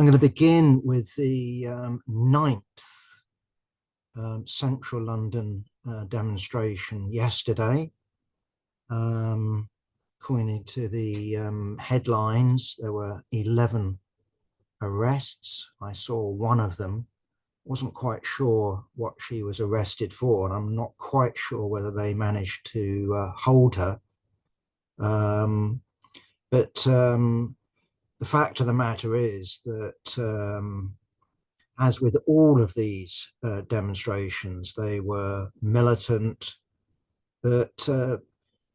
I'm going to begin with the ninth Central London demonstration yesterday. According to the headlines, there were 11 arrests. I saw one of them. Wasn't quite sure what she was arrested for, and I'm not quite sure whether they managed to hold her. But the fact of the matter is that as with all of these demonstrations, they were militant, but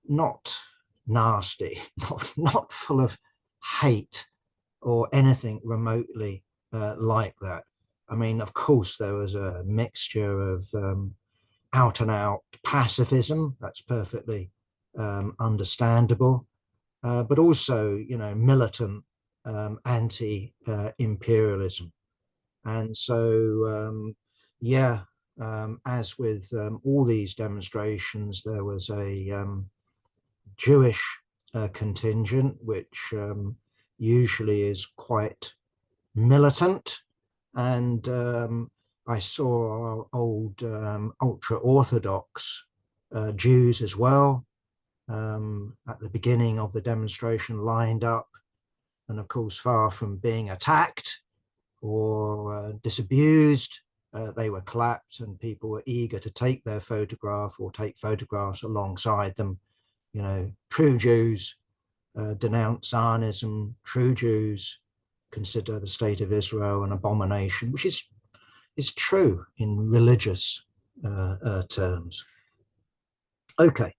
not nasty, not full of hate or anything remotely like that. I mean, of course, there was a mixture of out and out pacifism. That's perfectly understandable, but also, militant anti-imperialism. And so, as with all these demonstrations, there was a Jewish contingent, which usually is quite militant. And I saw old ultra-Orthodox Jews as well at the beginning of the demonstration, lined up. And of course, far from being attacked or disabused, they were clapped, and people were eager to take their photograph or take photographs alongside them. True Jews denounce Zionism. True Jews consider the state of Israel an abomination, which is true in religious terms. Okay.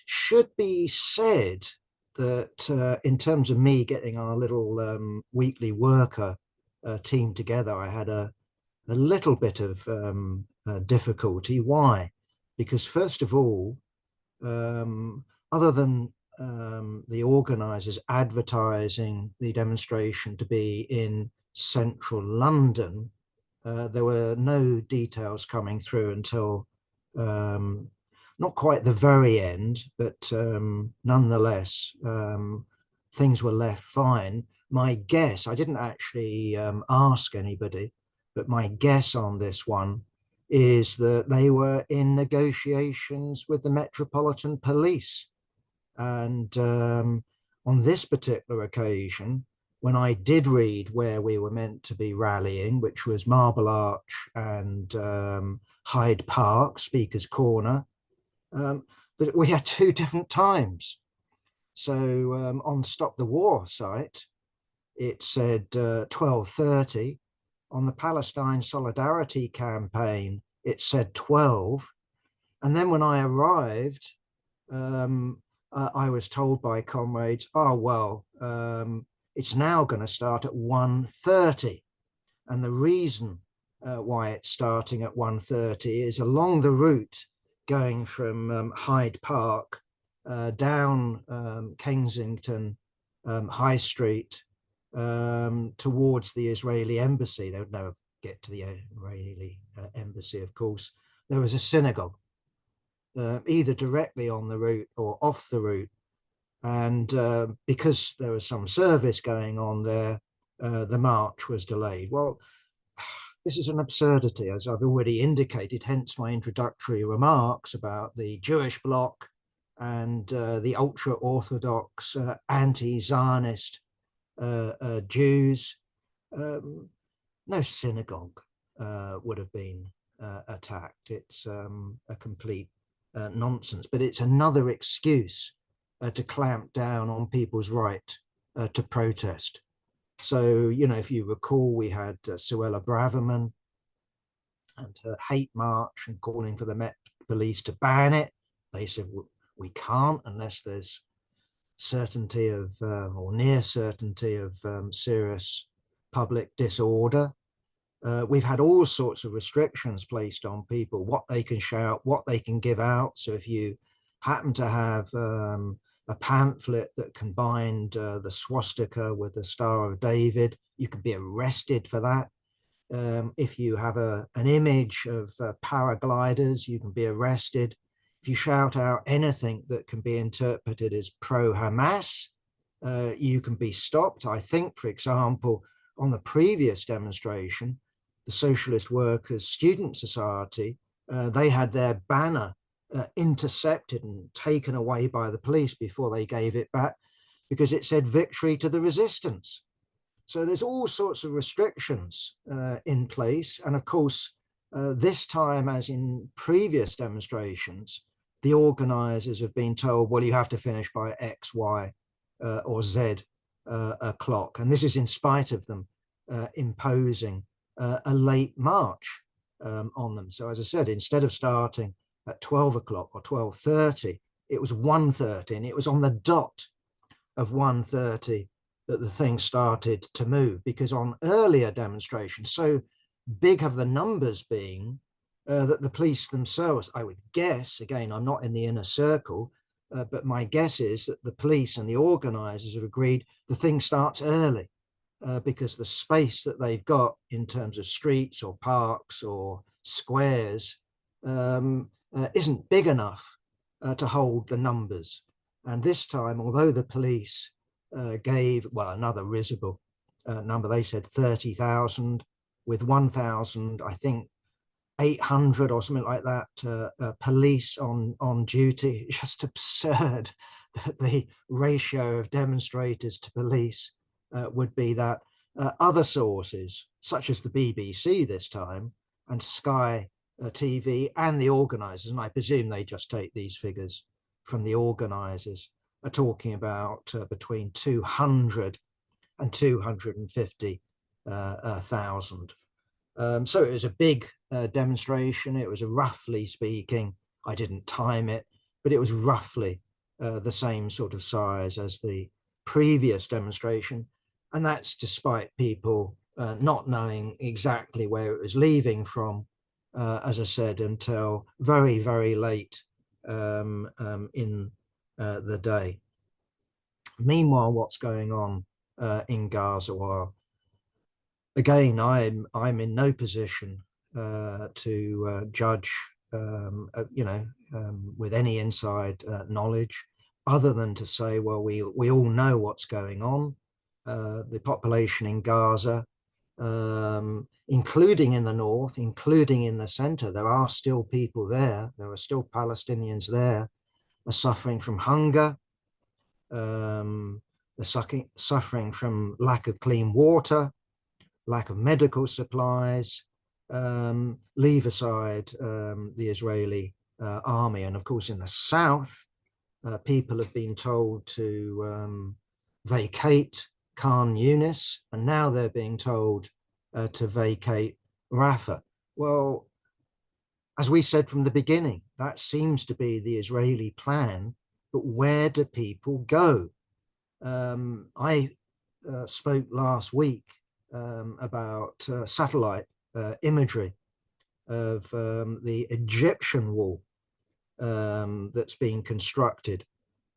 Should be said that in terms of me getting our little weekly worker team together, I had a little bit of difficulty. Why? Because first of all, other than the organisers advertising the demonstration to be in central London, there were no details coming through until not quite the very end, but nonetheless, things were left fine. My guess, I didn't actually ask anybody, but my guess on this one is that they were in negotiations with the Metropolitan Police. And on this particular occasion, when I did read where we were meant to be rallying, which was Marble Arch and Hyde Park, Speaker's Corner, that we had two different times. So on Stop the War site, it said 12:30. On the Palestine Solidarity Campaign, it said 12. And then when I arrived, I was told by comrades, it's now going to start at 1:30. And the reason why it's starting at 1:30 is along the route going from Hyde Park down Kensington High Street towards the Israeli embassy. They would never get to the Israeli embassy, of course. There was a synagogue, either directly on the route or off the route. And because there was some service going on there, the march was delayed. Well, this is an absurdity, as I've already indicated, hence my introductory remarks about the Jewish bloc and the ultra-Orthodox anti-Zionist Jews. No synagogue would have been attacked. It's a complete nonsense, but it's another excuse to clamp down on people's right to protest. So, if you recall, we had Suella Braverman and her hate march and calling for the Met Police to ban it. They said, we can't unless there's certainty of, or near certainty of serious public disorder. We've had all sorts of restrictions placed on people, what they can shout, what they can give out. So if you happen to have a pamphlet that combined the swastika with the Star of David, you could be arrested for that. If you have an image of paragliders, you can be arrested. If you shout out anything that can be interpreted as pro-Hamas, you can be stopped. I think, for example, on the previous demonstration, the Socialist Workers Student Society, they had their banner intercepted and taken away by the police before they gave it back because it said victory to the resistance. So there's all sorts of restrictions in place. And of course, this time, as in previous demonstrations, the organizers have been told, well, you have to finish by X, Y, or Z o'clock. And this is in spite of them imposing a late march on them. So as I said, instead of starting at 12 o'clock or 12:30, it was 1:30, and it was on the dot of 1:30 that the thing started to move, because on earlier demonstrations, so big have the numbers been that the police themselves, I would guess, again, I'm not in the inner circle, but my guess is that the police and the organizers have agreed the thing starts early because the space that they've got in terms of streets or parks or squares isn't big enough to hold the numbers. And this time, although the police gave, well, another risible number, they said 30,000 with 1,000, I think, 800 or something like that police on duty. It's just absurd that the ratio of demonstrators to police would be that. Other sources, such as the BBC this time, and Sky TV, and the organisers, and I presume they just take these figures from the organisers, are talking about between 200 and 250,000. So it was a big demonstration. It was, roughly speaking, I didn't time it, but it was roughly the same sort of size as the previous demonstration. And that's despite people not knowing exactly where it was leaving from, as I said, until very, very late in the day. Meanwhile, what's going on in Gaza? Well, again, I'm in no position to judge, with any inside knowledge, other than to say, well, we all know what's going on. The population in Gaza, including in the north, including in the center, there are still people there. There are still Palestinians there, are suffering from hunger. They're suffering from lack of clean water, lack of medical supplies. Leave aside the Israeli army. And of course, in the south, people have been told to vacate Khan Yunis, and now they're being told to vacate Rafah. Well, as we said from the beginning, that seems to be the Israeli plan, but where do people go? I spoke last week about satellite imagery of the Egyptian wall that's being constructed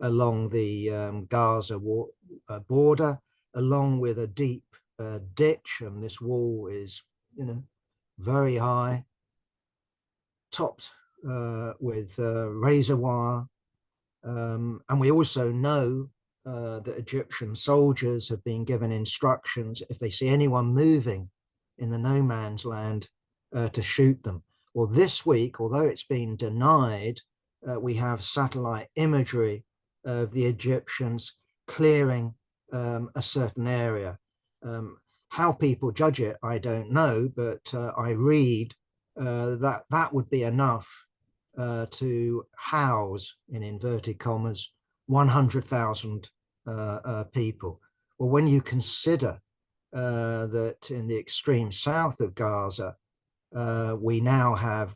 along the Gaza border, along with a deep ditch, and this wall is, very high, topped with razor wire. And we also know that Egyptian soldiers have been given instructions, if they see anyone moving in the no man's land, to shoot them. Well, this week, although it's been denied, we have satellite imagery of the Egyptians clearing a certain area. How people judge it, I don't know, but I read that would be enough to house, in inverted commas, 100,000 people. Well, when you consider that in the extreme south of Gaza, we now have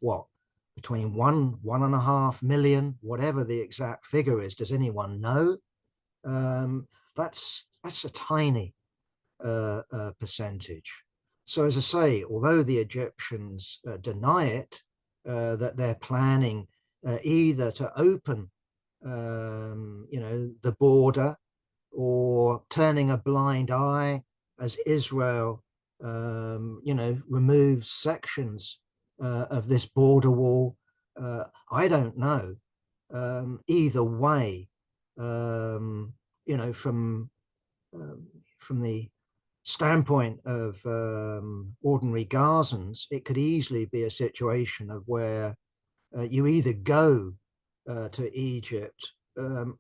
between 1.5 million, whatever the exact figure is. Does anyone know? That's a tiny percentage. So as I say, although the Egyptians deny it, that they're planning either to open, the border, or turning a blind eye as Israel, removes sections of this border wall. I don't know. Either way, from the standpoint of ordinary Gazans, it could easily be a situation of where you either go to Egypt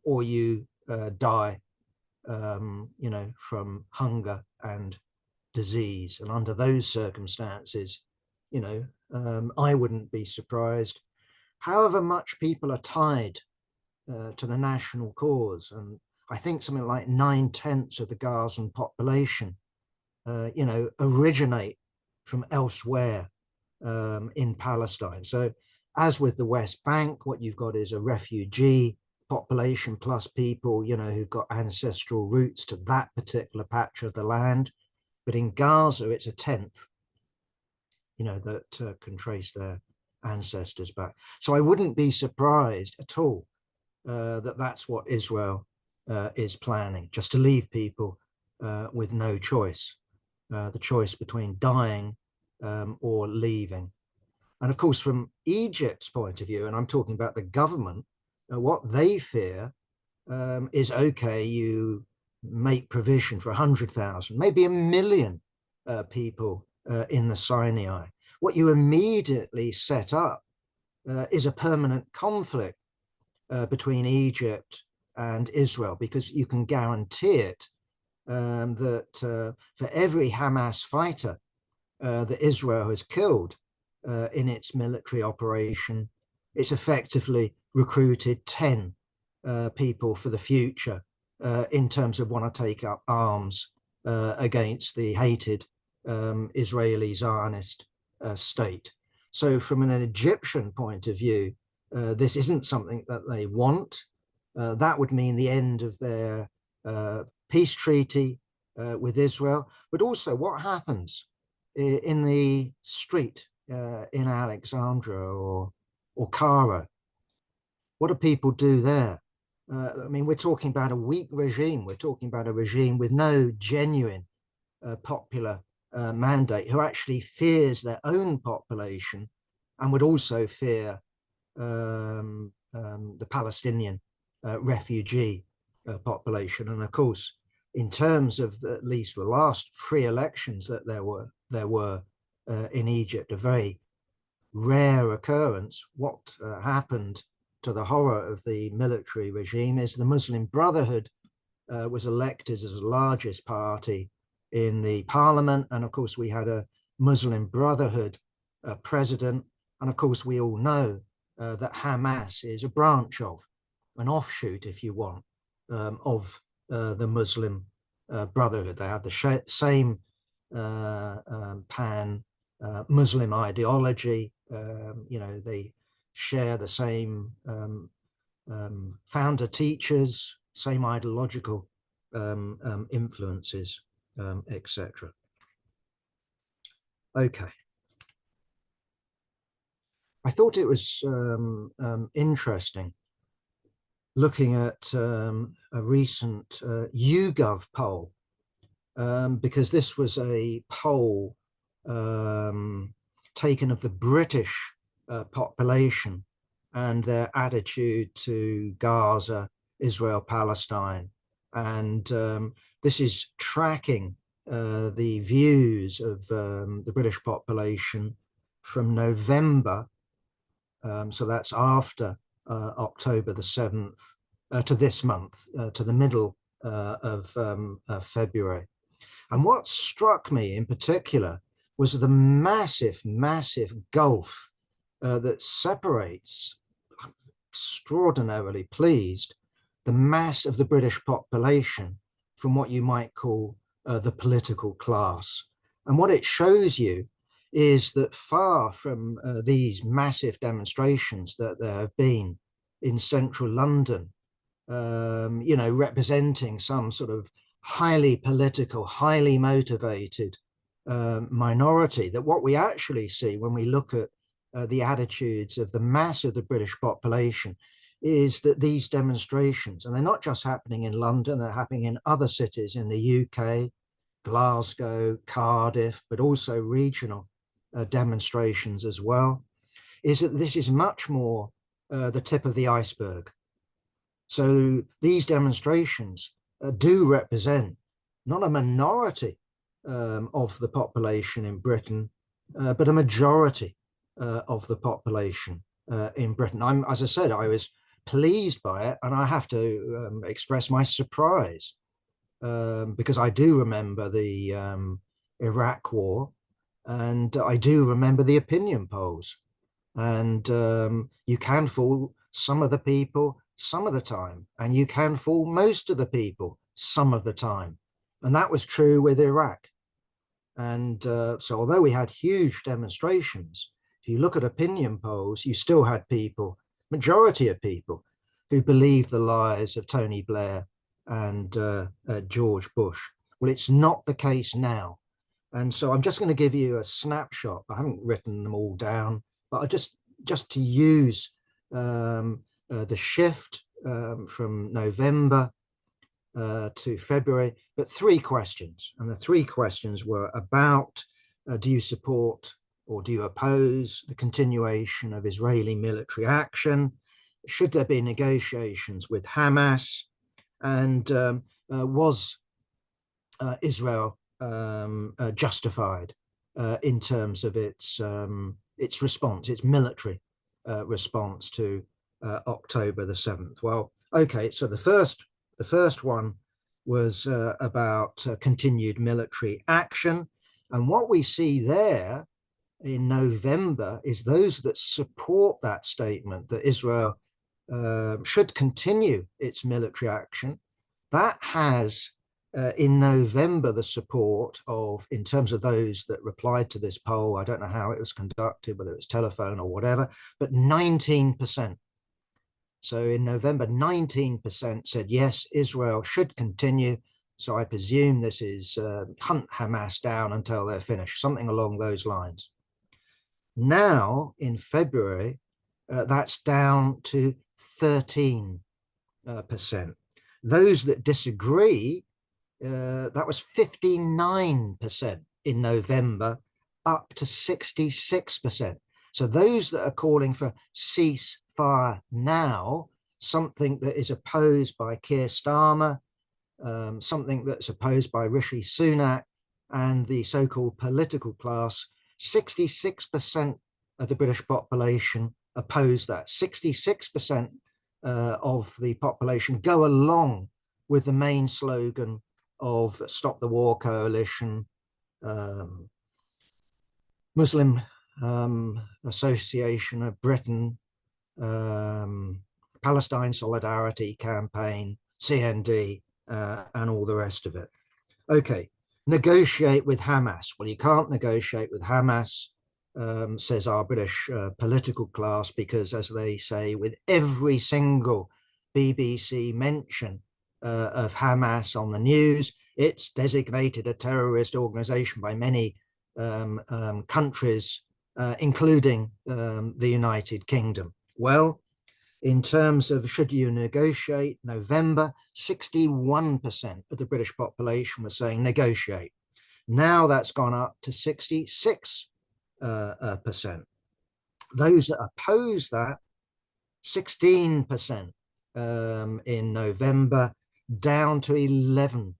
or you die, from hunger and disease. And under those circumstances, I wouldn't be surprised, however much people are tied to the national cause. And I think something like 9/10 of the Gazan population, originate from elsewhere in Palestine. So as with the West Bank, what you've got is a refugee population plus people, who've got ancestral roots to that particular patch of the land. But in Gaza, it's a tenth, that can trace their ancestors back. So I wouldn't be surprised at all that that's what Israel is planning, just to leave people with no choice, the choice between dying or leaving. And of course, from Egypt's point of view, and I'm talking about the government, what they fear is, okay, you make provision for 100,000, maybe 1 million people in the Sinai. What you immediately set up is a permanent conflict between Egypt and Israel, because you can guarantee it that for every Hamas fighter that Israel has killed in its military operation, it's effectively recruited 10 people for the future in terms of want to take up arms against the hated Israeli Zionist state. So from an Egyptian point of view, this isn't something that they want. That would mean the end of their peace treaty with Israel. But also, what happens in the street in Alexandria or Cairo? What do people do there? We're talking about a weak regime. We're talking about a regime with no genuine popular mandate, who actually fears their own population and would also fear the Palestinian refugee population. And of course, in terms of at least the last free elections that there were in Egypt, a very rare occurrence, what happened to the horror of the military regime is the Muslim Brotherhood was elected as the largest party in the parliament. And of course, we had a Muslim Brotherhood president. And of course, we all know that Hamas is a branch of, an offshoot, if you want, of the Muslim Brotherhood. They have the same pan-Muslim ideology. They share the same founder teachers, same ideological influences, etc. Okay. I thought it was interesting looking at a recent YouGov poll, because this was a poll taken of the British population and their attitude to Gaza, Israel, Palestine. And this is tracking the views of the British population from November, so that's after October the 7th, to this month, to the middle of February. And what struck me in particular was the massive, massive gulf that separates, I'm extraordinarily pleased, the mass of the British population from what you might call the political class. And what it shows you is that far from these massive demonstrations that there have been in central London, representing some sort of highly political, highly motivated minority, that what we actually see when we look at the attitudes of the mass of the British population is that these demonstrations, and they're not just happening in London, they're happening in other cities in the UK, Glasgow, Cardiff, but also regional demonstrations as well, is that this is much more the tip of the iceberg. So these demonstrations do represent not a minority of the population in Britain, but a majority of the population in Britain. As I said, I was pleased by it, and I have to express my surprise because I do remember the Iraq War, and I do remember the opinion polls. And you can fool some of the people some of the time, and you can fool most of the people some of the time. And that was true with Iraq. And so although we had huge demonstrations, if you look at opinion polls, you still had people, majority of people, who believed the lies of Tony Blair and George Bush. Well, it's not the case now. And so I'm just going to give you a snapshot. I haven't written them all down, but I just to use the shift from November to February, but 3 questions. And the 3 questions were about, do you support or do you oppose the continuation of Israeli military action? Should there be negotiations with Hamas? And was Israel justified in terms of its response, its military response to October the 7th? Well, okay, so the first one was about continued military action. And what we see there in November is those that support that statement that Israel should continue its military action. That has in November the support of, in terms of those that replied to this poll, I don't know how it was conducted, whether it was telephone or whatever, but 19%. So in November, 19% said, yes, Israel should continue. So I presume this is hunt Hamas down until they're finished, something along those lines. Now in February, that's down to 13%. Those that disagree, that was 59% in November, up to 66%. So those that are calling for ceasefire now, something that is opposed by Keir Starmer, something that's opposed by Rishi Sunak and the so-called political class, 66% of the British population oppose that. 66% of the population go along with the main slogan of Stop the War Coalition, Muslim Association of Britain, Palestine Solidarity Campaign, CND, and all the rest of it. Okay, negotiate with Hamas. Well, you can't negotiate with Hamas, says our British political class, because, as they say, with every single BBC mention of Hamas on the news, it's designated a terrorist organization by many countries, including the United Kingdom. Well, in terms of should you negotiate, November, 61% of the British population was saying negotiate. Now that's gone up to 66%. Those that oppose that, 16% in November, down to 11%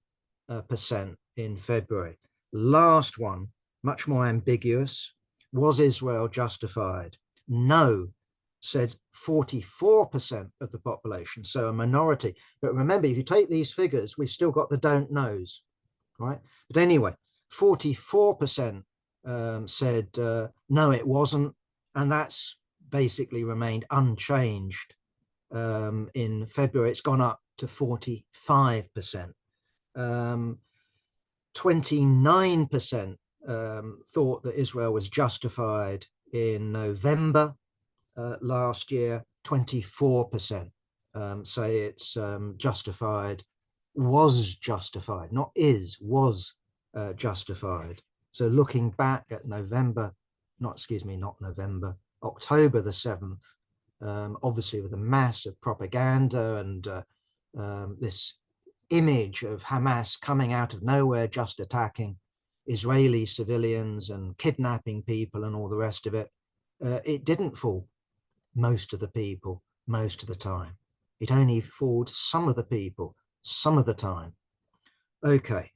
in February. Last one, much more ambiguous. Was Israel justified? No, said 44% of the population, so a minority. But remember, if you take these figures, we've still got the don't knows, right? But anyway, 44% said no, it wasn't, and that's basically remained unchanged. In February, it's gone up to 45%. 29% thought that Israel was justified in November last year. 24% say it's justified, was justified, not is, was justified. So looking back at October the 7th, obviously with a mass of propaganda and this image of Hamas coming out of nowhere, just attacking Israeli civilians and kidnapping people and all the rest of it, it didn't fool most of the people most of the time. It only fooled some of the people some of the time. Okay.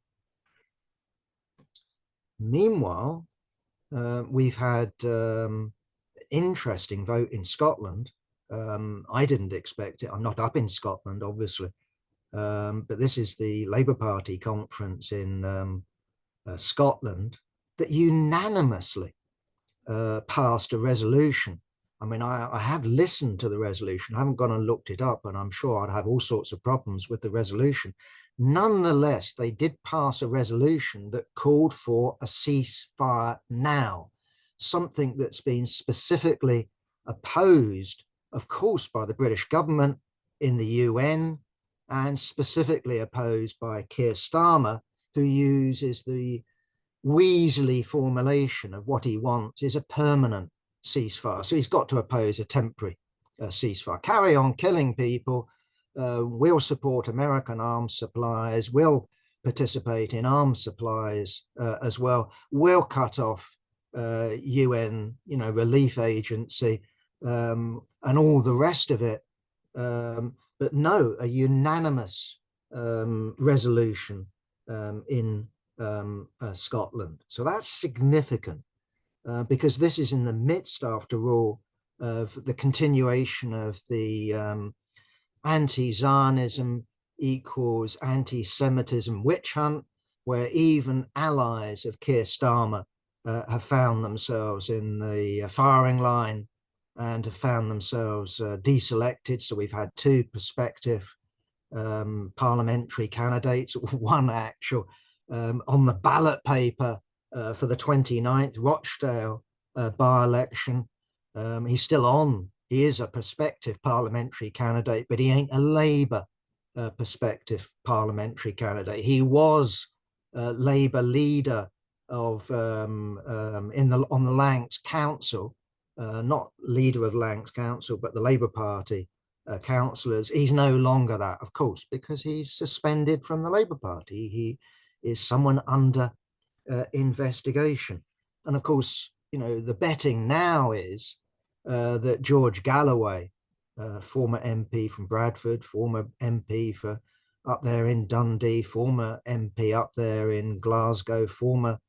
Meanwhile, we've had interesting vote in Scotland. I didn't expect it. I'm not up in Scotland, obviously, but this is the Labour Party conference in Scotland that unanimously passed a resolution. I mean, I have listened to the resolution. I haven't gone and looked it up, and I'm sure I'd have all sorts of problems with the resolution. Nonetheless, they did pass a resolution that called for a ceasefire now, something that's been specifically opposed, of course, by the British government in the UN, and specifically opposed by Keir Starmer, who uses the Weasley formulation of what he wants is a permanent ceasefire. So he's got to oppose a temporary ceasefire. Carry on killing people. We'll support American arms supplies. We'll participate in arms supplies as well. We'll cut off UN, relief agency and all the rest of it. But no, a unanimous resolution in Scotland. So that's significant because this is in the midst, after all, of the continuation of the anti-Zionism equals anti-Semitism witch hunt, where even allies of Keir Starmer have found themselves in the firing line and have found themselves deselected. So we've had two prospective parliamentary candidates, one actual on the ballot paper for the 29th Rochdale by-election. He's still on. He is a prospective parliamentary candidate, but he ain't a Labour prospective parliamentary candidate. He was Labour leader of on the Lancs Council, not leader of Lancs Council, but the Labour Party councillors. He's no longer that, of course, because he's suspended from the Labour Party. He is someone under investigation. And of course, the betting now is that George Galloway, former MP from Bradford, former MP for up there in Dundee, former MP up there in Glasgow, former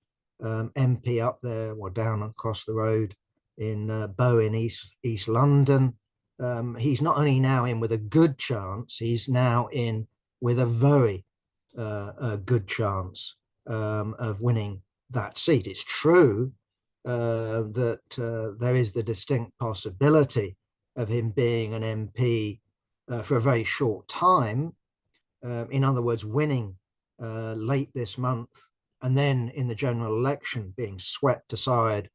MP up there or down across the road in Bow in East London. He's not only now in with a good chance, he's now in with a very good chance of winning that seat. It's true that there is the distinct possibility of him being an MP for a very short time. In other words, winning late this month and then in the general election being swept aside,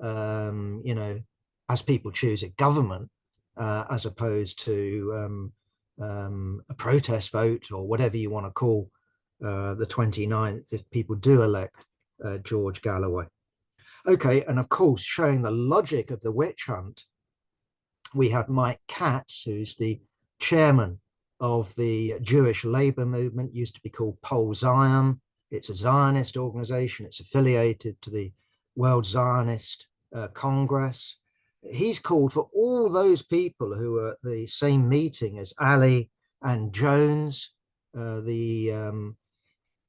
as people choose a government, as opposed to a protest vote or whatever you want to call the 29th if people do elect George Galloway. Okay, and of course, showing the logic of the witch hunt, we have Mike Katz, who's the chairman of the Jewish labor movement, used to be called Pole Zion. It's a Zionist organization. It's affiliated to the World Zionist Congress. He's called for all those people who are at the same meeting as Ali and Jones, the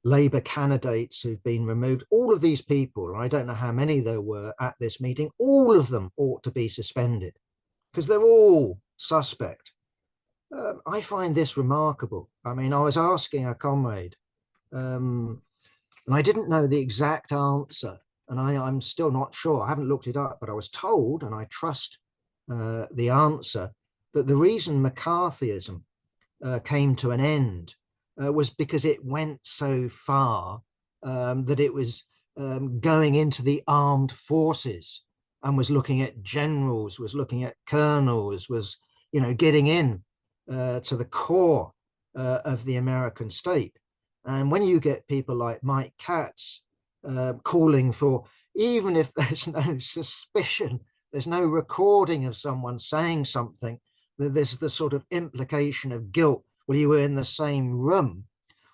Labour candidates who've been removed. All of these people, I don't know how many there were at this meeting, all of them ought to be suspended because they're all suspect. I find this remarkable. I mean, I was asking a comrade, and I didn't know the exact answer, and I'm still not sure. I haven't looked it up, but I was told, and I trust the answer, that the reason McCarthyism came to an end was because it went so far that it was going into the armed forces and was looking at generals, was looking at colonels, was getting in to the core of the American state. And when you get people like Mike Katz calling for, even if there's no suspicion, there's no recording of someone saying something, there's the sort of implication of guilt. Well, you were in the same room.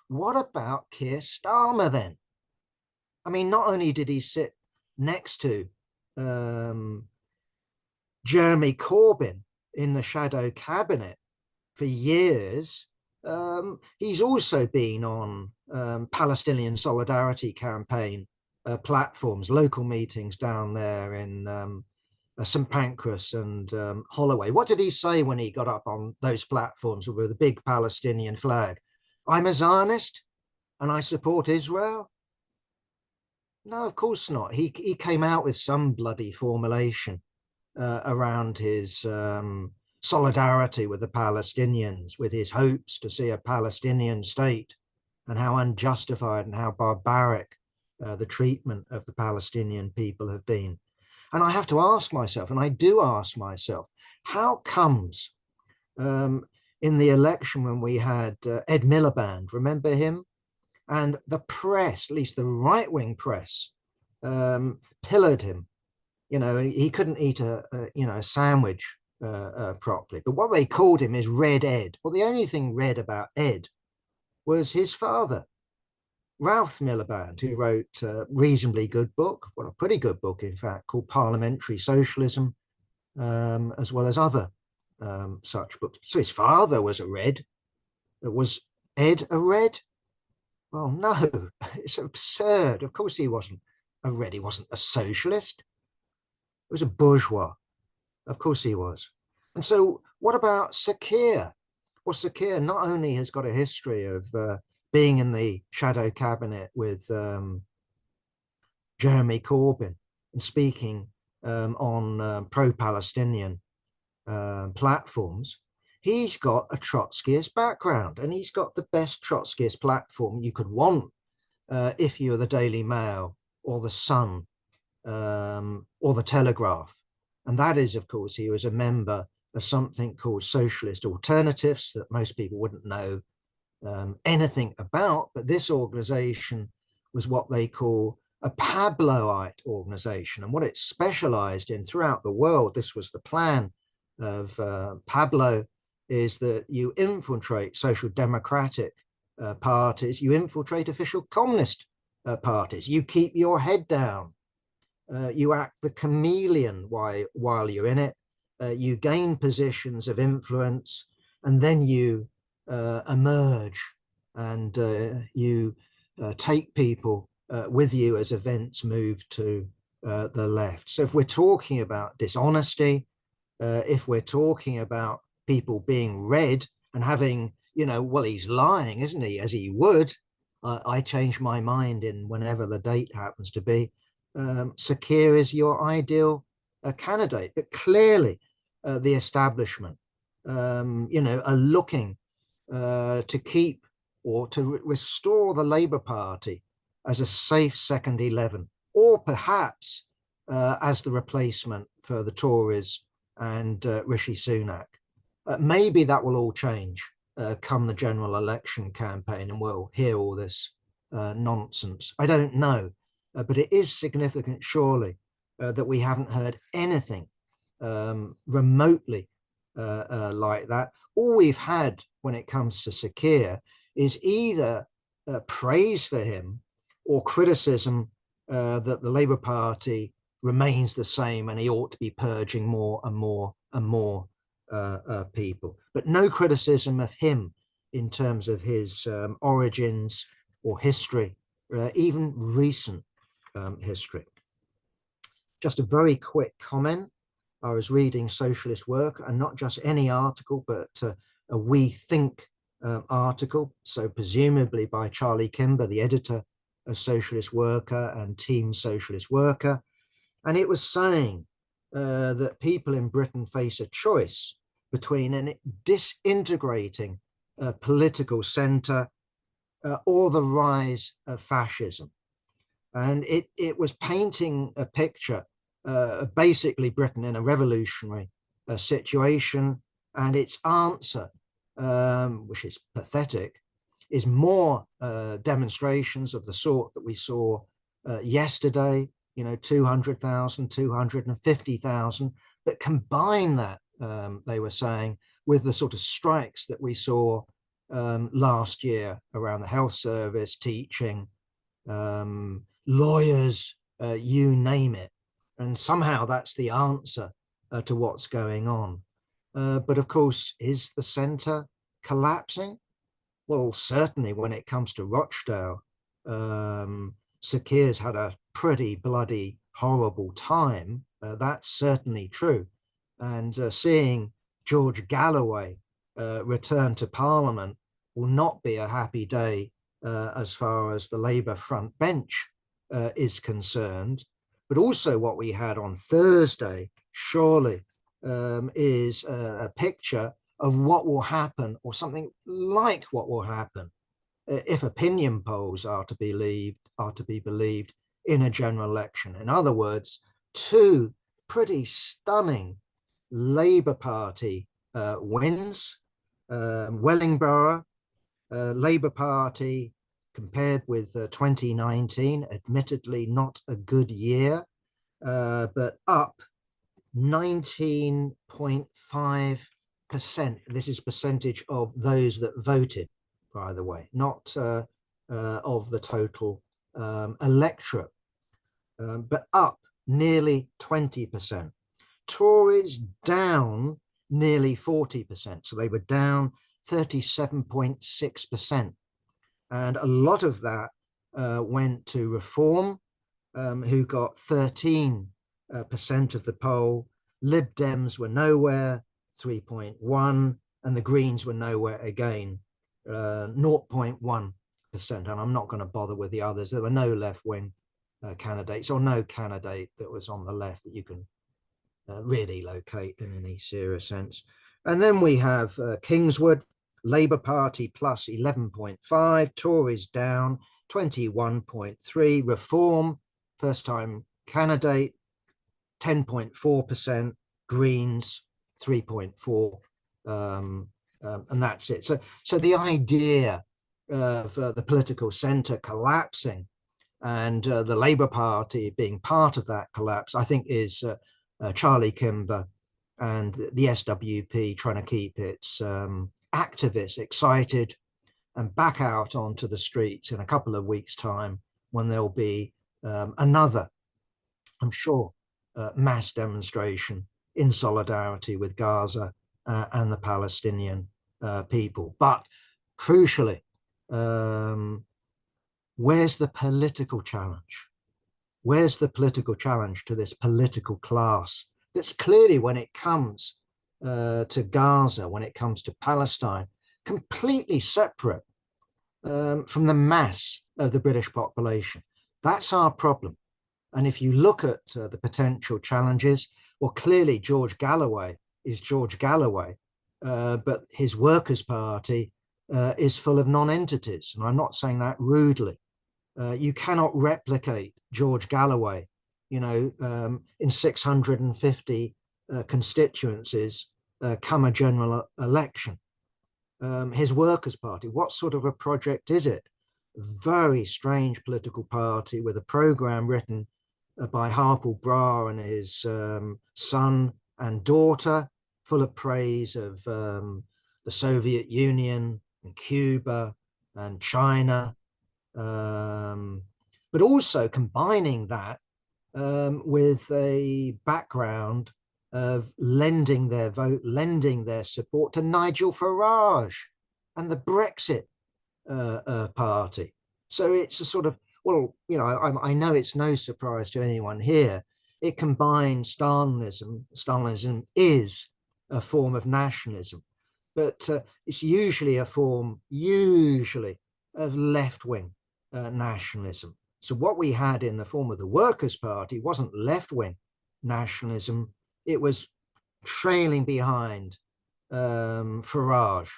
What about Keir Starmer then? I mean, not only did he sit next to Jeremy Corbyn in the shadow cabinet for years, he's also been on Palestinian Solidarity Campaign platforms, local meetings down there in St Pancras and Holloway. What did he say when he got up on those platforms with a big Palestinian flag? I'm a Zionist and I support Israel. No, of course not. He came out with some bloody formulation around his solidarity with the Palestinians, with his hopes to see a Palestinian state, and how unjustified and how barbaric the treatment of the Palestinian people have been. And I have to ask myself, and I do ask myself, how comes in the election when we had Ed Miliband, remember him? And the press, at least the right-wing press, pillared him. You know, he couldn't eat a sandwich properly. But what they called him is Red Ed. Well, the only thing red about Ed was his father, Ralph Miliband, who wrote a reasonably good book, well, a pretty good book, in fact, called Parliamentary Socialism, as well as other such books. So his father was a red. Was Ed a red? Well, no, it's absurd. Of course he wasn't a red. He wasn't a socialist. He was a bourgeois. Of course he was. And so what about Sakir? Well, Sakir not only has got a history of being in the shadow cabinet with Jeremy Corbyn and speaking on pro-Palestinian platforms, he's got a Trotskyist background, and he's got the best Trotskyist platform you could want if you're the Daily Mail or the Sun or the Telegraph. And that is, of course, he was a member of something called Socialist Alternatives that most people wouldn't know anything about. But this organization was what they call a Pabloite organization. And what it specialized in throughout the world, this was the plan of Pablo, is that you infiltrate social democratic parties, you infiltrate official communist parties, you keep your head down, you act the chameleon while you're in it, you gain positions of influence, and then you emerge and you take people with you as events move to the left. So if we're talking about dishonesty, if we're talking about people being read and having, well, he's lying, isn't he? As he would. I change my mind in whenever the date happens to be. Sakir is your ideal candidate, but clearly the establishment, are looking to keep or to restore the Labour Party as a safe second 11, or perhaps as the replacement for the Tories and Rishi Sunak. Maybe that will all change come the general election campaign, and we'll hear all this nonsense. I don't know, but it is significant, surely, that we haven't heard anything remotely like that. All we've had when it comes to Sakir is either praise for him or criticism that the Labour Party remains the same and he ought to be purging more and more and more people, but no criticism of him in terms of his origins or history, even recent history. Just a very quick comment. I was reading Socialist Work, and not just any article, but a We Think article, so presumably by Charlie Kimber, the editor of Socialist Worker and Team Socialist Worker. And it was saying that people in Britain face a choice between an disintegrating political centre or the rise of fascism. And it was painting a picture of basically Britain in a revolutionary situation. And its answer, which is pathetic, is more demonstrations of the sort that we saw yesterday, 200,000, 250,000, but combine that, they were saying, with the sort of strikes that we saw last year around the health service, teaching, lawyers, you name it. And somehow that's the answer to what's going on. But of course, is the centre collapsing? Well, certainly when it comes to Rochdale, Sir Keir's had a pretty bloody horrible time. That's certainly true. And seeing George Galloway return to Parliament will not be a happy day as far as the Labour front bench is concerned. But also what we had on Thursday, surely, is a picture of what will happen, or something like what will happen, if opinion polls are to be believed in a general election. In other words, two pretty stunning Labour Party wins. Wellingborough, Labour Party, compared with 2019, admittedly not a good year, but up 19.5%. This is percentage of those that voted, by the way, not of the total electorate, but up nearly 20%. Tories down nearly 40%. So they were down 37.6%. And a lot of that went to Reform, who got 13% of the poll. Lib Dems were nowhere, 3.1%, and the Greens were nowhere again, 0.1%. And I'm not going to bother with the others. There were no left-wing candidates, or no candidate that was on the left that you can really locate in any serious sense. And then we have Kingswood, Labour Party plus 11.5%, Tories down 21.3%, Reform, first time candidate, 10.4%, Greens 3.4%, and that's it. So the idea of the political centre collapsing and the Labour Party being part of that collapse, I think, is Charlie Kimber and the SWP trying to keep its activists excited and back out onto the streets in a couple of weeks' time, when there'll be another, I'm sure, mass demonstration in solidarity with Gaza and the Palestinian people. But crucially, where's the political challenge? Where's the political challenge to this political class that's clearly, when it comes to Gaza, when it comes to Palestine, completely separate from the mass of the British population? That's our problem. And if you look at the potential challenges, well, clearly George Galloway is George Galloway, but his Workers' Party is full of non-entities. And I'm not saying that rudely. You cannot replicate George Galloway, in 650 constituencies come a general election. His Workers' Party, what sort of a project is it? Very strange political party with a program written by Harpal Brar and his son and daughter, full of praise of the Soviet Union and Cuba and China, but also combining that with a background of lending their vote, lending their support to Nigel Farage and the Brexit party. So it's a sort of, well, I know it's no surprise to anyone here. It combines Stalinism. Stalinism is a form of nationalism, but it's usually a form, of left-wing nationalism. So what we had in the form of the Workers' Party wasn't left-wing nationalism. It was trailing behind Farage.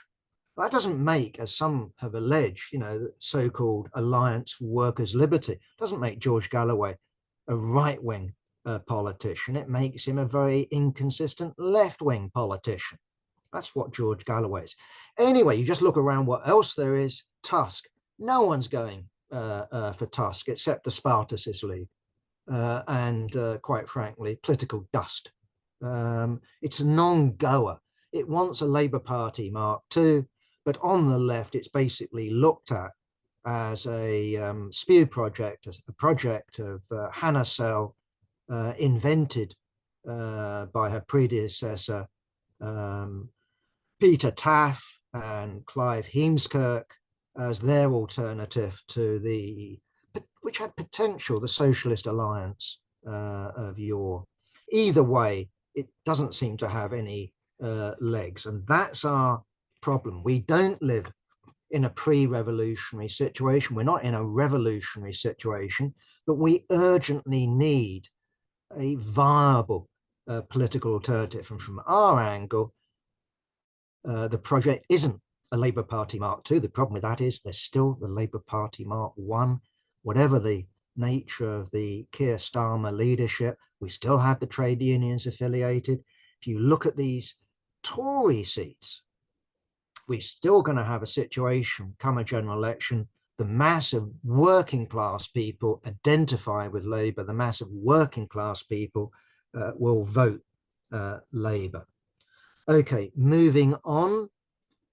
That doesn't make, as some have alleged, the so-called Alliance for Workers' Liberty, doesn't make George Galloway a right-wing politician. It makes him a very inconsistent left-wing politician. That's what George Galloway is. Anyway, you just look around what else there is. Tusk. No one's going for Tusk except the Spartacist League and, quite frankly, political dust. It's a non-goer. It wants a Labour Party Mark II, but on the left, it's basically looked at as a spew project, as a project of Hannah Sell, invented by her predecessor, Peter Taff and Clive Heemskirk, as their alternative to the which had potential, the Socialist Alliance of yore. Either way, it doesn't seem to have any legs, and that's our problem. We don't live in a pre-revolutionary situation. We're not in a revolutionary situation, but we urgently need a viable political alternative. And from our angle, the project isn't a Labour Party Mark II. The problem with that is there's still the Labour Party Mark I. Whatever the nature of the Keir Starmer leadership, we still have the trade unions affiliated. If you look at these Tory seats, we're still going to have a situation come a general election. The mass of working class people identify with Labour. The mass of working class people will vote Labour. Okay, moving on.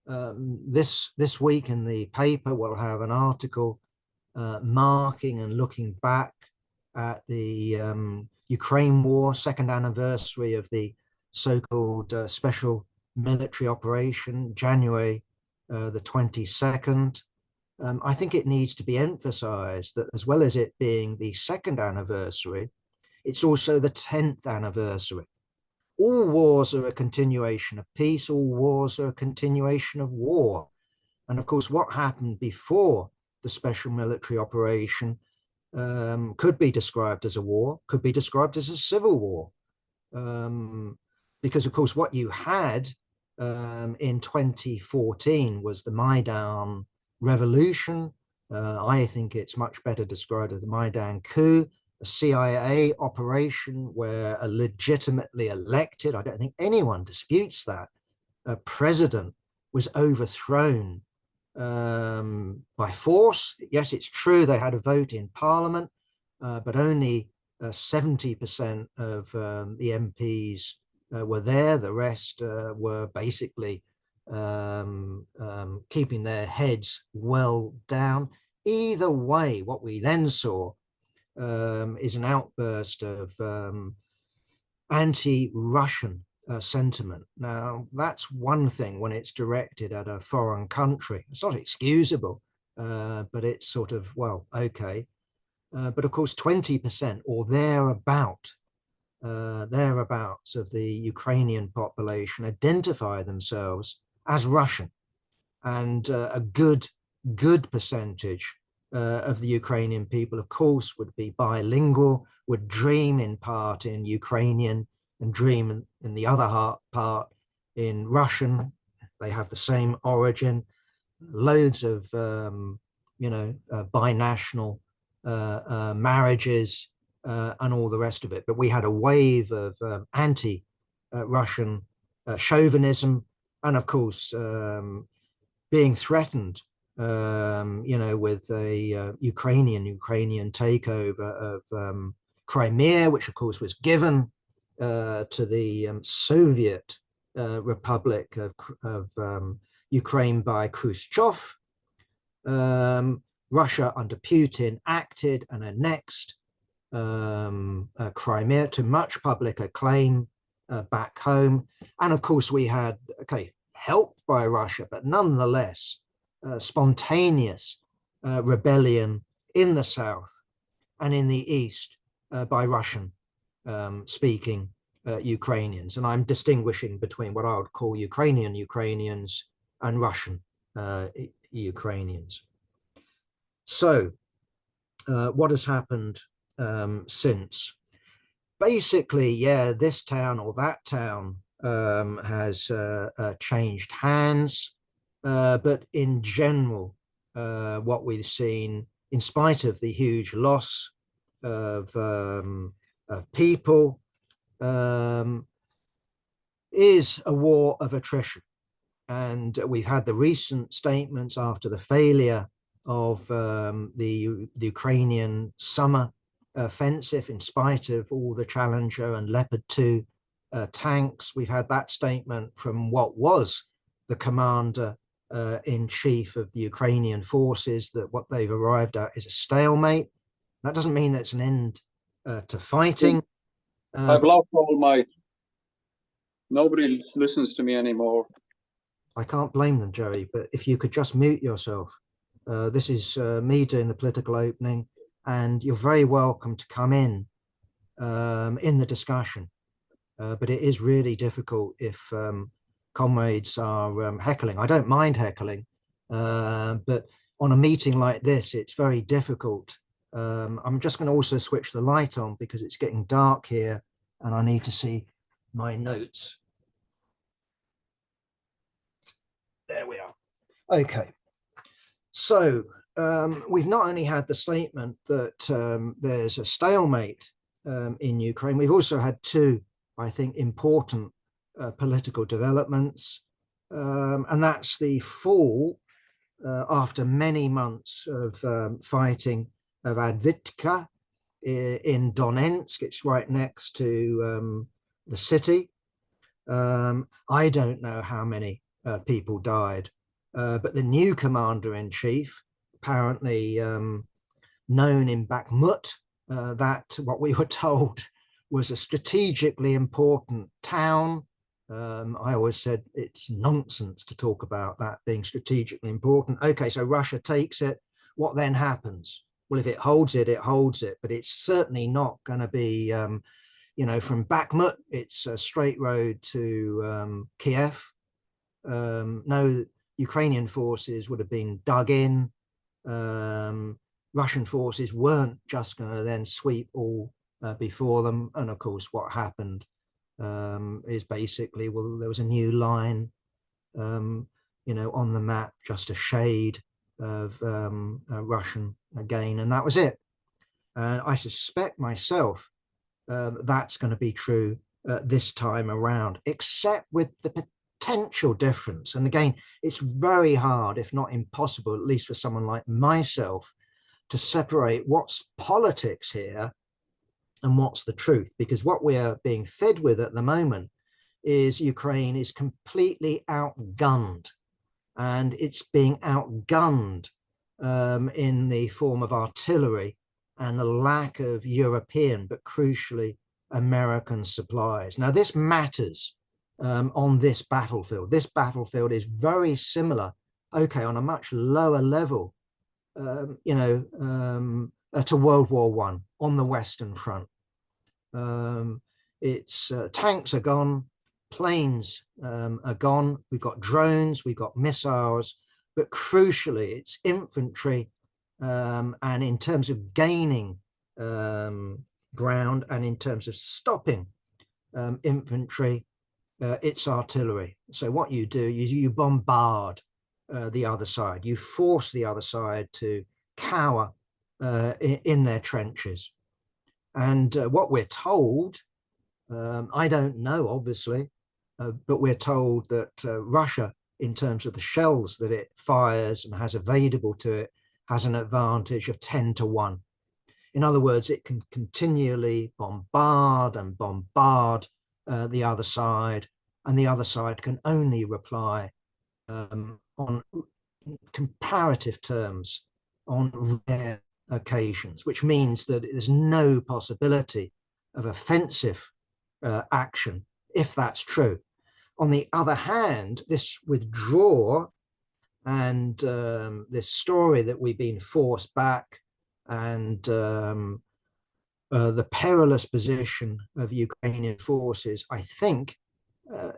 This week in the paper, we'll have an article marking and looking back at the Ukraine war, second anniversary of the so-called special military operation, January the 22nd. I think it needs to be emphasized that as well as it being the second anniversary, it's also the 10th anniversary. All wars are a continuation of peace. All wars are a continuation of war. And of course, what happened before the special military operation could be described as a war, could be described as a civil war. Because of course, what you had in 2014 was the Maidan revolution. I think it's much better described as the Maidan coup, a CIA operation where a legitimately elected, I don't think anyone disputes that, a president was overthrown by force. Yes, it's true they had a vote in parliament, but only 70% of the MPs were there. The rest were basically keeping their heads well down. Either way, what we then saw is an outburst of anti-Russian sentiment. Now, that's one thing when it's directed at a foreign country. It's not excusable, but it's sort of, well, okay. But of course, 20% or thereabouts of the Ukrainian population identify themselves as Russian, and a good percentage of the Ukrainian people, of course, would be bilingual, would dream in part in Ukrainian and dream in the other part in Russian. They have the same origin. Loads of, binational marriages and all the rest of it. But we had a wave of anti-Russian chauvinism, and of course, being threatened with a Ukrainian takeover of Crimea, which of course was given to the Soviet Republic of Ukraine by Khrushchev. Russia under Putin acted and annexed Crimea to much public acclaim back home. And of course we had, helped by Russia, but nonetheless, spontaneous rebellion in the south and in the east by Russian speaking Ukrainians. And I'm distinguishing between what I would call Ukrainians and Russian Ukrainians. So what has happened since? Basically, this town or that town has changed hands. But in general, what we've seen, in spite of the huge loss of people, is a war of attrition. And we've had the recent statements after the failure of the Ukrainian summer offensive, in spite of all the Challenger and Leopard 2 tanks. We've had that statement from what was the commander in chief of the Ukrainian forces, that what they've arrived at is a stalemate. That doesn't mean that it's an end to fighting. I've lost all my, nobody listens to me anymore. I can't blame them, Jerry, but if you could just mute yourself. This is me doing the political opening. and you're very welcome to come in the discussion. But it is really difficult if comrades are heckling. I don't mind heckling, but on a meeting like this, it's very difficult. I'm just going to also switch the light on because it's getting dark here and I need to see my notes. There we are. Okay. So we've not only had the statement that there's a stalemate in Ukraine, we've also had two, I think, important political developments. And that's the fall, after many months of fighting, of Advitka in Donetsk. It's right next to the city. I don't know how many people died, but the new commander-in-chief, apparently known in Bakhmut, that what we were told was a strategically important town. I always said it's nonsense to talk about that being strategically important. Okay, so Russia takes it. What then happens? Well, if it holds it, it holds it, but it's certainly not going to be, from Bakhmut, it's a straight road to Kiev. No, Ukrainian forces would have been dug in. Russian forces weren't just going to then sweep all before them. And of course, what happened is basically, well, there was a new line, on the map, just a shade of Russian again, and that was it. And I suspect myself that's going to be true this time around, except with the potential difference. And again, it's very hard, if not impossible, at least for someone like myself, to separate what's politics here and what's the truth, because what we are being fed with at the moment is Ukraine is completely outgunned, and it's being outgunned in the form of artillery and the lack of European, but crucially American supplies. Now, this matters on this battlefield. This battlefield is very similar, okay, on a much lower level, to World War I on the Western Front. Its tanks are gone, planes are gone, we've got drones, we've got missiles, but crucially it's infantry, and in terms of gaining ground and in terms of stopping infantry, it's artillery. So what you do is you bombard the other side, you force the other side to cower in their trenches. And what we're told, I don't know, obviously, but we're told that Russia, in terms of the shells that it fires and has available to it, has an advantage of 10-1. In other words, it can continually bombard and bombard the other side, and the other side can only reply on comparative terms on rare occasions, which means that there's no possibility of offensive action if that's true. On the other hand, this withdrawal and this story that we've been forced back, and the perilous position of Ukrainian forces, I think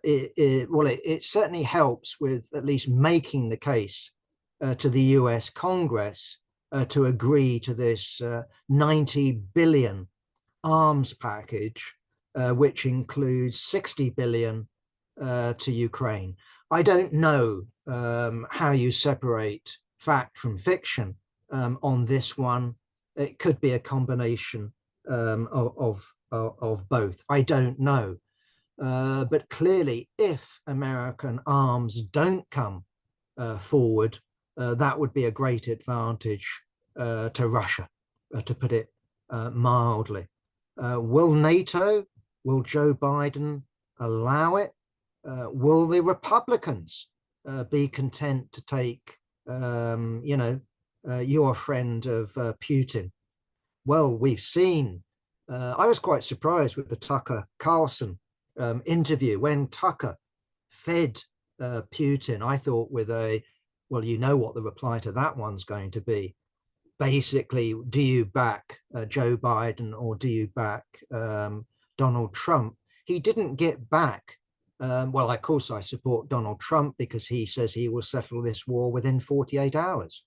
it certainly helps with at least making the case to the US Congress to agree to this 90 billion arms package, which includes 60 billion to Ukraine. I don't know how you separate fact from fiction on this one. It could be a combination of both. I don't know. But clearly, if American arms don't come forward, that would be a great advantage to Russia, to put it mildly. Will NATO, will Joe Biden allow it? Will the Republicans be content to take, your friend of Putin? Well, we've seen, I was quite surprised with the Tucker Carlson interview when Tucker fed Putin. I thought with well, you know what the reply to that one's going to be. basically, do you back Joe Biden or do you back Donald Trump? He didn't get back. Well, of course, I support Donald Trump because he says he will settle this war within 48 hours.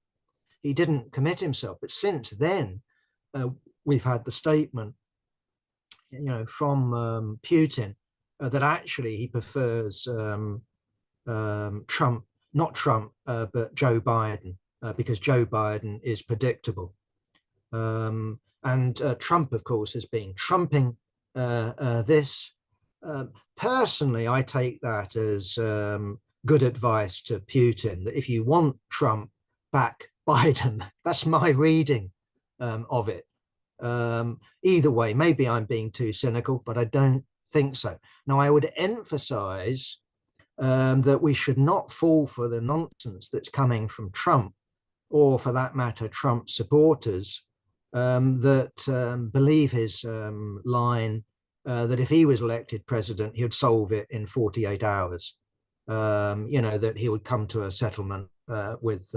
He didn't commit himself. But since then, we've had the statement, from Putin that actually he prefers Trump, not Trump, but Joe Biden, because Joe Biden is predictable. And Trump, of course, has been trumping this. Personally, I take that as good advice to Putin, that if you want Trump, back Biden. That's my reading of it. Either way, maybe I'm being too cynical, but I don't think so. Now, I would emphasize that we should not fall for the nonsense that's coming from Trump, or for that matter, Trump supporters, that believe his line that if he was elected president, he would solve it in 48 hours. That he would come to a settlement with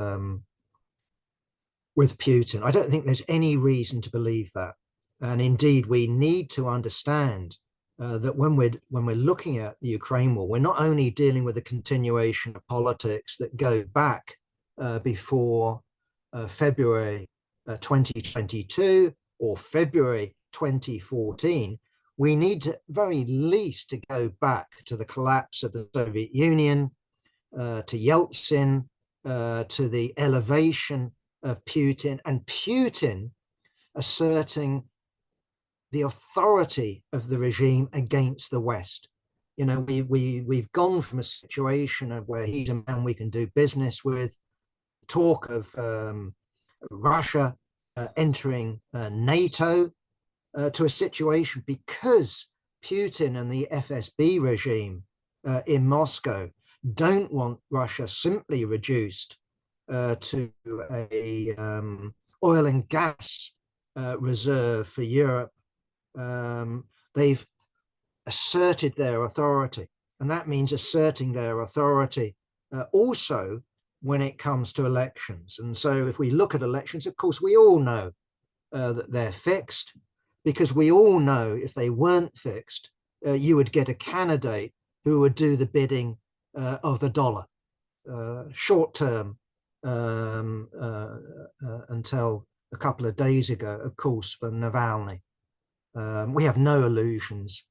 Putin. I don't think there's any reason to believe that. And indeed, we need to understand that when we're looking at the Ukraine war, we're not only dealing with a continuation of politics that go back before February 2022 or February 2014. We need to very least to go back to the collapse of the Soviet Union, to Yeltsin, to the elevation of Putin, and Putin asserting the authority of the regime against the West. We've gone from a situation of where he's a man we can do business with, talk of Russia entering NATO, to a situation because Putin and the FSB regime in Moscow don't want Russia simply reduced to a oil and gas reserve for Europe. They've asserted their authority, and that means asserting their authority also when it comes to elections. And so if we look at elections, of course, we all know that they're fixed, because we all know if they weren't fixed, you would get a candidate who would do the bidding of the dollar, short term, until a couple of days ago, of course, for Navalny. We have no illusions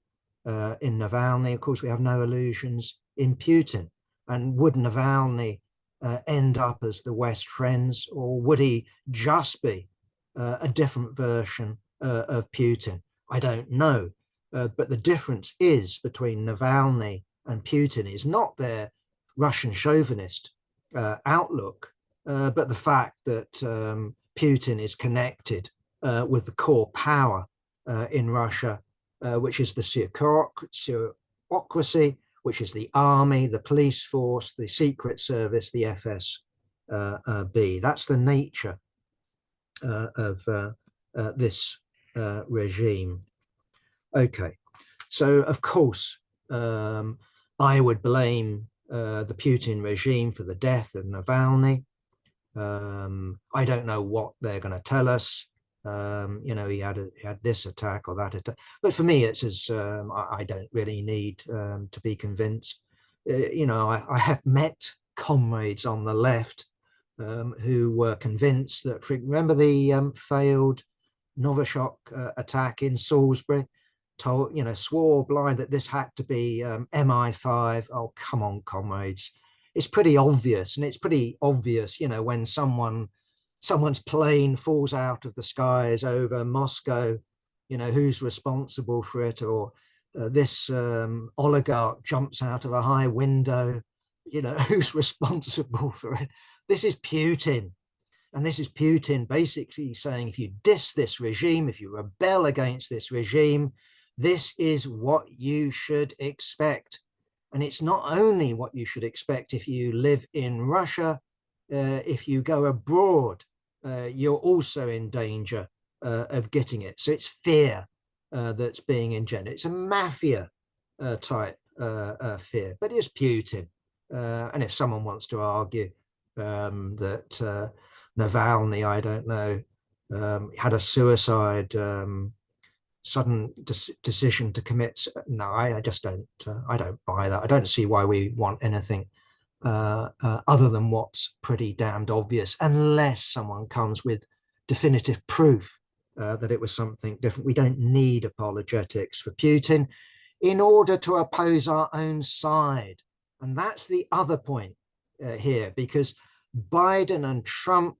in Navalny. Of course, we have no illusions in Putin. And would Navalny end up as the West friends, or would he just be a different version of Putin? I don't know. But the difference is between Navalny and Putin is not their Russian chauvinist outlook, but the fact that Putin is connected with the core power in Russia, which is the bureaucracy, which is the army, the police force, the secret service, the FSB. That's the nature of this regime. Okay, so of course I would blame the Putin regime for the death of Navalny. I don't know what they're going to tell us. He had this attack or that attack, but for me it's as I don't really need to be convinced. I have met comrades on the left who were convinced that, remember the failed Novichok attack in Salisbury, swore blind that this had to be MI5. Oh, come on, comrades. It's pretty obvious. And it's pretty obvious, when someone's plane falls out of the skies over Moscow, who's responsible for it, or this oligarch jumps out of a high window, who's responsible for it? This is Putin. And this is Putin basically saying, if you diss this regime, if you rebel against this regime, this is what you should expect. And it's not only what you should expect if you live in Russia. If you go abroad, you're also in danger of getting it. So it's fear that's being engendered. It's a mafia type fear, but it's Putin. And if someone wants to argue that Navalny, I don't know, had a suicide, sudden decision to commit. No, I just don't. I don't buy that. I don't see why we want anything other than what's pretty damned obvious, unless someone comes with definitive proof that it was something different. We don't need apologetics for Putin in order to oppose our own side. And that's the other point here, because Biden and Trump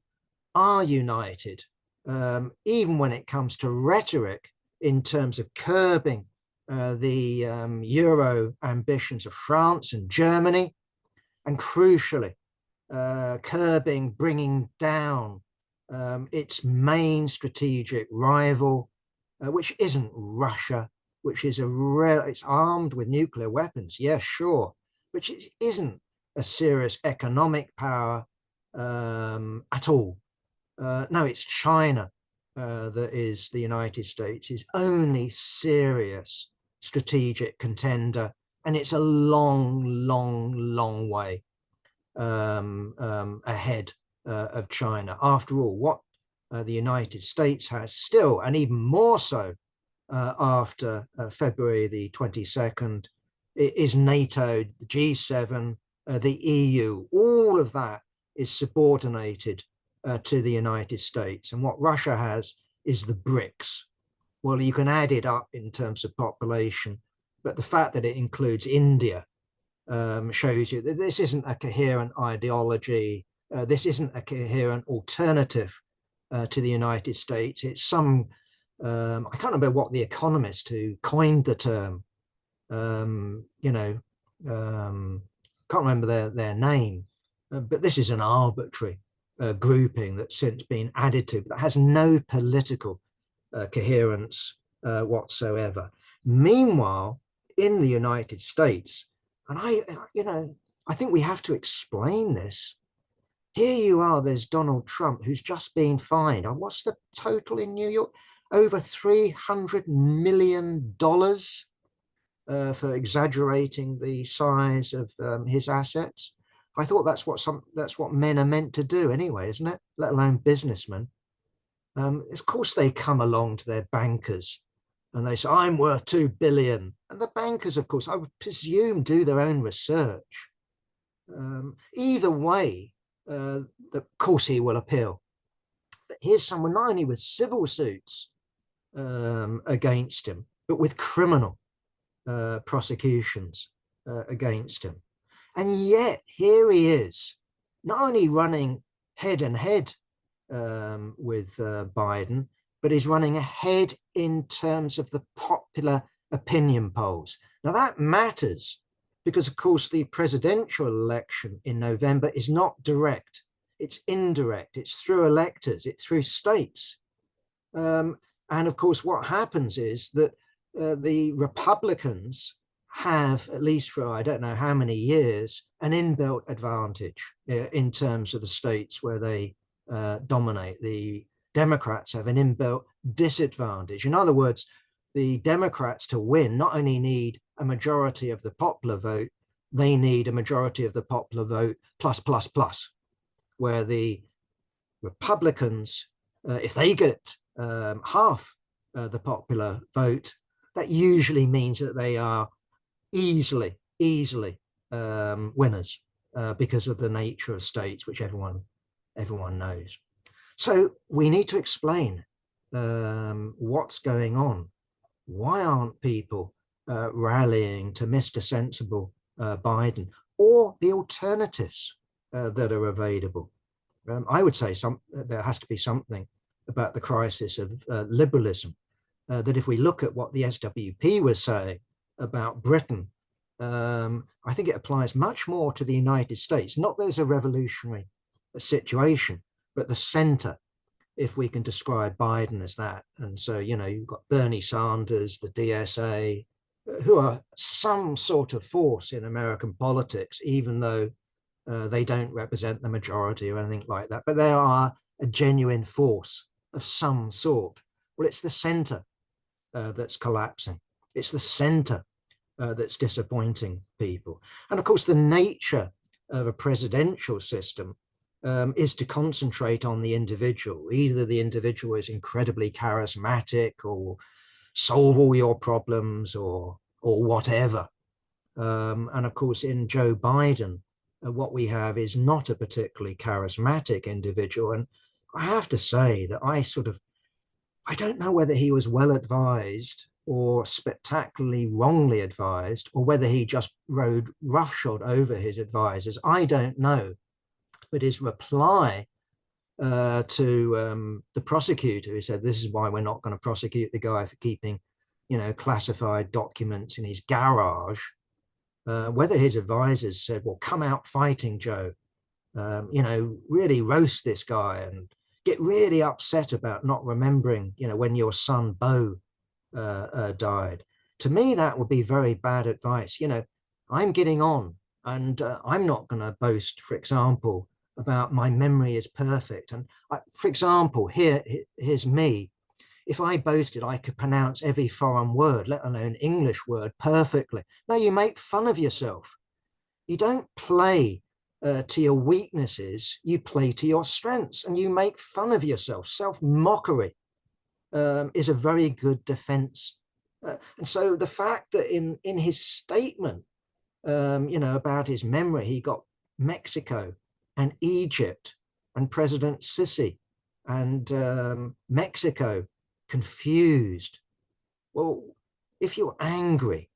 are united, even when it comes to rhetoric in terms of curbing the Euro ambitions of France and Germany, and crucially, curbing, bringing down its main strategic rival, which isn't Russia, which is it's armed with nuclear weapons, yeah, sure, which isn't a serious economic power at all. No, it's China that is the United States' only serious strategic contender, and it's a long, long, long way ahead of China. After all, what the United States has still, and even more so after February the 22nd, is NATO, the G7, the EU. All of that is subordinated to the United States. And what Russia has is the BRICS. Well, you can add it up in terms of population, but the fact that it includes India shows you that this isn't a coherent ideology. This isn't a coherent alternative to the United States. It's some, I can't remember what the economist who coined the term, can't remember their name, but this is an arbitrary grouping that's since been added to, but that has no political coherence whatsoever. Meanwhile, in the United States, and I think we have to explain this. Here you are, there's Donald Trump, who's just been fined. What's the total in New York? Over $300 million for exaggerating the size of his assets. I thought that's what men are meant to do anyway, isn't it? Let alone businessmen. Of course, they come along to their bankers and they say, I'm worth 2 billion. And the bankers, of course, I would presume, do their own research. Either way, of course, he will appeal. But here's someone not only with civil suits against him, but with criminal prosecutions against him. And yet here he is, not only running head and head with Biden, but he's running ahead in terms of the popular opinion polls. Now that matters because, of course, the presidential election in November is not direct. It's indirect. It's through electors. It's through states. And of course, what happens is that the Republicans have, at least for I don't know how many years, an inbuilt advantage in terms of the states where they dominate. The Democrats have an inbuilt disadvantage. In other words, the Democrats to win not only need a majority of the popular vote, they need a majority of the popular vote plus, where the Republicans, if they get half the popular vote, that usually means that they are easily winners because of the nature of states, which everyone knows. So we need to explain what's going on. Why aren't people rallying to Mr. Sensible Biden or the alternatives that are available? I would say there has to be something about the crisis of liberalism, that if we look at what the SWP was saying about Britain, I think it applies much more to the United States. Not that there's a revolutionary situation, but the center, if we can describe Biden as that. And so, you've got Bernie Sanders, the DSA, who are some sort of force in American politics, even though they don't represent the majority or anything like that. But they are a genuine force of some sort. Well, it's the center that's collapsing. It's the center that's disappointing people. And of course, the nature of a presidential system is to concentrate on the individual. Either the individual is incredibly charismatic or solve all your problems or whatever. And of course, in Joe Biden, what we have is not a particularly charismatic individual. And I have to say that I don't know whether he was well advised or spectacularly wrongly advised, or whether he just rode roughshod over his advisors. I don't know. But his reply to the prosecutor, who said, this is why we're not going to prosecute the guy for keeping, classified documents in his garage, whether his advisors said, well, come out fighting, Joe, really roast this guy and get really upset about not remembering, when your son Beau died. To me, that would be very bad advice. I'm getting on, and I'm not going to boast, for example, about my memory is perfect. And for example, here's me. If I boasted I could pronounce every foreign word, let alone English word, perfectly. No, you make fun of yourself. You don't play to your weaknesses, you play to your strengths, and you make fun of yourself. Self-mockery is a very good defense. And so the fact that in his statement, about his memory, he got Mexico and Egypt and President Sisi and Mexico confused. Well, if you're angry,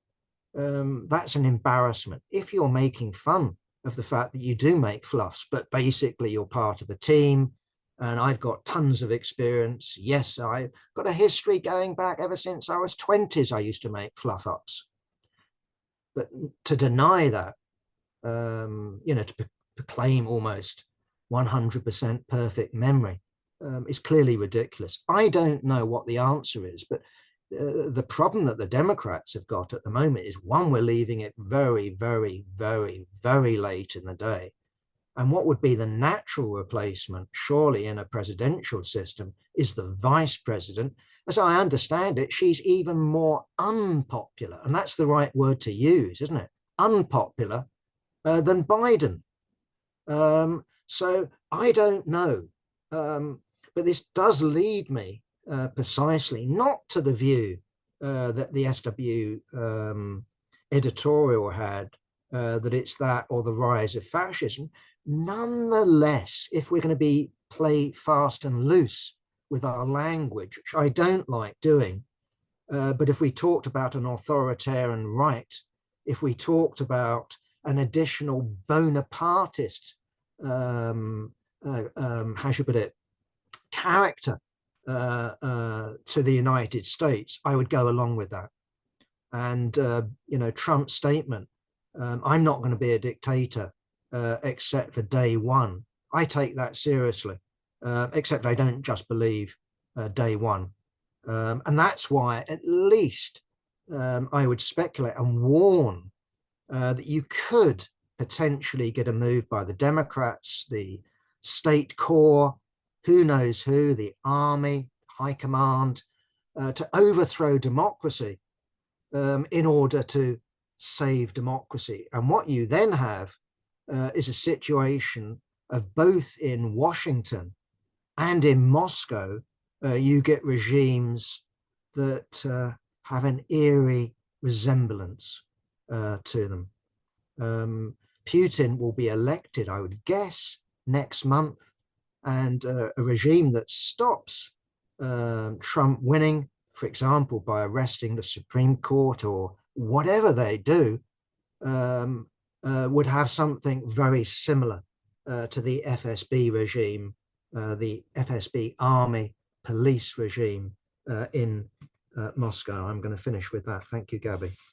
that's an embarrassment. If you're making fun of the fact that you do make fluffs, but basically you're part of a team, and I've got tons of experience. Yes, I've got a history going back ever since I was 20s. I used to make fluff ups. But to deny that, to proclaim almost 100% perfect memory is clearly ridiculous. I don't know what the answer is, but the problem that the Democrats have got at the moment is, one, we're leaving it very, very, very, very late in the day. And what would be the natural replacement, surely in a presidential system, is the vice president. As I understand it, she's even more unpopular. And that's the right word to use, isn't it? Unpopular than Biden. So I don't know. But this does lead me precisely not to the view that the SW editorial had, that it's that or the rise of fascism. Nonetheless, if we're going to play fast and loose with our language, which I don't like doing, but if we talked about an authoritarian right, if we talked about an additional Bonapartist, how should I put it, character to the United States, I would go along with that. And, Trump's statement, I'm not going to be a dictator except for day one. I take that seriously, except I don't just believe day one. And that's why at least I would speculate and warn that you could potentially get a move by the Democrats, the state core, who knows who, the army, high command, to overthrow democracy in order to save democracy. And what you then have is a situation of, both in Washington and in Moscow, you get regimes that have an eerie resemblance to them. Putin will be elected, I would guess, next month, and a regime that stops Trump winning, for example, by arresting the Supreme Court or whatever they do, would have something very similar to the FSB regime, the FSB army police regime in Moscow. I'm going to finish with that. Thank you, Gabby.